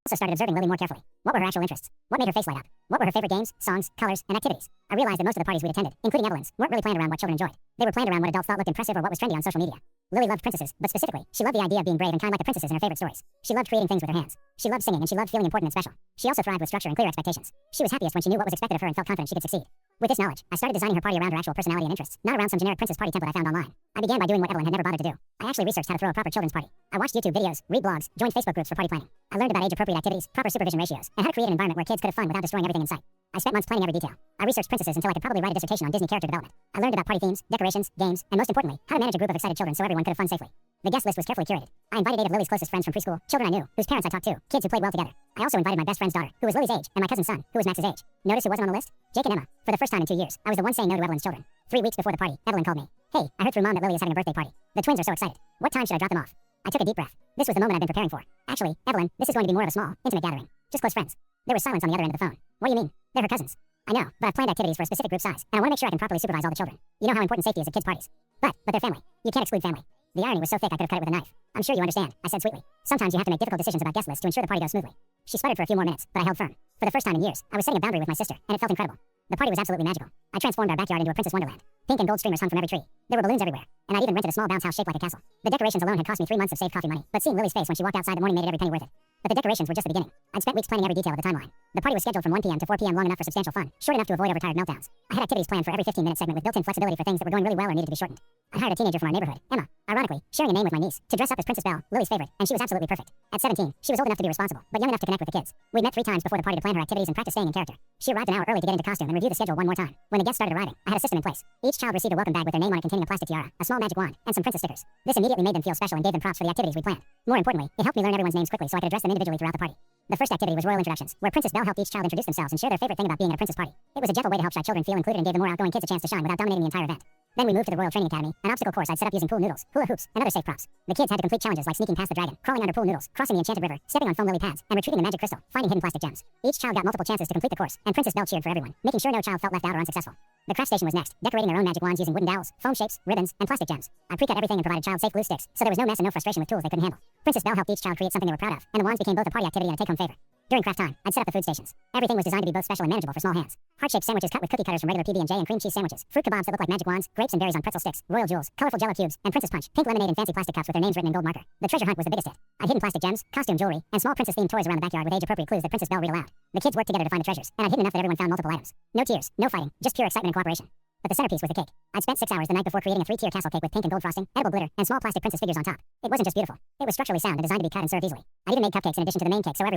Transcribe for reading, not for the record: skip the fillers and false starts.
Also started observing Lily more carefully. What were her actual interests? What made her face light up? What were her favorite games, songs, colors, and activities? I realized that most of the parties we'd attended, including Evelyn's, weren't really planned around what children enjoyed. They were planned around what adults thought looked impressive or what was trendy on social media. Lily loved princesses, but specifically, she loved the idea of being brave and kind like the princesses in her favorite stories. She loved creating things with her hands. She loved singing and she loved feeling important and special. She also thrived with structure and clear expectations. She was happiest when she knew what was expected of her and felt confident she could succeed. With this knowledge, I started designing her party around her actual personality and interests, not around some generic princess party template I found online. I began by doing what Evelyn had never bothered to do. I actually researched how to throw a proper children's party. I watched YouTube videos, read blogs, joined Facebook groups for party planning. I learned about age-appropriate activities, proper supervision ratios, and how to create an environment where kids could have fun without destroying everything in sight. I spent months planning every detail. I researched princesses until I could probably write a dissertation on Disney character development. I learned about party themes, decorations, games, and most importantly, how to manage a group of excited children so everyone could have fun safely. The guest list was carefully curated. I invited 8 of Lily's closest friends from preschool, children I knew, whose parents I talked to, kids who played well together. I also invited my best friend's daughter, who was Lily's age, and my cousin's son, who was Max's age. Notice who wasn't on the list? Jake and Emma. For the first time in 2 years, I was the one saying no to Evelyn's children. 3 weeks before the party, Evelyn called me. "Hey, I heard through Mom that Lily is having a birthday party. The twins are so excited. What time should I drop them off?" I took a deep breath. This was the moment I'd been preparing for. "Actually, Evelyn, this is going to be more of a small, intimate gathering. Just close friends." There was silence on the other end of the phone. "What do you mean? They're her cousins." "I know, but I've planned activities for a specific group size, and I want to make sure I can properly supervise all the children. You know how important safety is at kids' parties. But they're family. You can't exclude family." The irony was so thick I could have cut it with a knife. "I'm sure you understand," I said sweetly. "Sometimes you have to make difficult decisions about guest lists to ensure the party goes smoothly." She sputtered for a few more minutes, but I held firm. For the first time in years, I was setting a boundary with my sister, and it felt incredible. The party was absolutely magical. I transformed our backyard into a princess wonderland. Pink and gold streamers hung from every tree. There were balloons everywhere, and I'd even rented a small bounce house shaped like a castle. The decorations alone had cost me 3 months of saved coffee money, but seeing Lily's face when she walked outside the morning made it every penny worth it. But the decorations were just the beginning. I'd spent weeks planning every detail of the timeline. The party was scheduled from 1 p.m. to 4 p.m. long enough for substantial fun, short enough to avoid overtired meltdowns. I had activities planned for every 15-minute segment with built-in flexibility for things that were going really well or needed to be shortened. I hired a teenager from our neighborhood, Emma, ironically, sharing a name with my niece, to dress up as Princess Belle, Lily's favorite, and she was absolutely perfect. At 17, she was old enough to be responsible, but young enough to connect with the kids. We met 3 times before the party to plan her activities and practice staying in character. She arrived an hour early to get into costume and review the schedule one more time. When the guests started arriving, I had a system in place. Each child received a welcome bag with their name on it containing a plastic tiara, a small magic wand, and some princess stickers. This immediately made them feel special and gave them props for the activities we planned. More importantly, it helped me learn everyone's names quickly so I could address them individually throughout the party. The first activity was royal introductions, where Princess Belle helped each child introduce themselves and share their favorite thing about being at a princess party. It was a gentle way to help shy children feel included and gave the more outgoing kids a chance to shine without dominating the entire event. Then we moved to the Royal Training Academy, an obstacle course I'd set up using pool noodles, hula hoops, and other safe props. The kids had to complete challenges like sneaking past the dragon, crawling under pool noodles, crossing the enchanted river, stepping on foam lily pads, and retrieving the magic crystal, finding hidden plastic gems. Each child got multiple chances to complete the course, and Princess Belle cheered for everyone, making sure no child felt left out or unsuccessful. The craft station was next, decorating their own magic wands using wooden dowels, foam shapes, ribbons, and plastic gems. I pre-cut everything and provided child-safe glue sticks, so there was no mess and no frustration with tools they couldn't handle. Princess Belle helped each child create something they were proud of, and the wands became both a party activity and a take-home favor. During craft time, I'd set up the food stations. Everything was designed to be both special and manageable for small hands. Heart-shaped sandwiches cut with cookie cutters from regular PB&J and cream cheese sandwiches. Fruit kebabs that look like magic wands, grapes and berries on pretzel sticks, royal jewels, colorful jello cubes, and princess punch, pink lemonade and fancy plastic cups with their names written in gold marker. The treasure hunt was the biggest hit. I'd hidden plastic gems, costume jewelry, and small princess-themed toys around the backyard with age-appropriate clues that Princess Belle read aloud. The kids worked together to find the treasures, and I'd hidden enough that everyone found multiple items. No tears, no fighting, just pure excitement and cooperation. But the centerpiece was the cake. I'd spent 6 hours the night before creating a 3-tier castle cake with pink and gold frosting, edible glitter, and small plastic princess figures on top. It wasn't just beautiful. It was structurally sound and designed to be cut and served easily. I even made cupcakes in addition to the main cake so everyone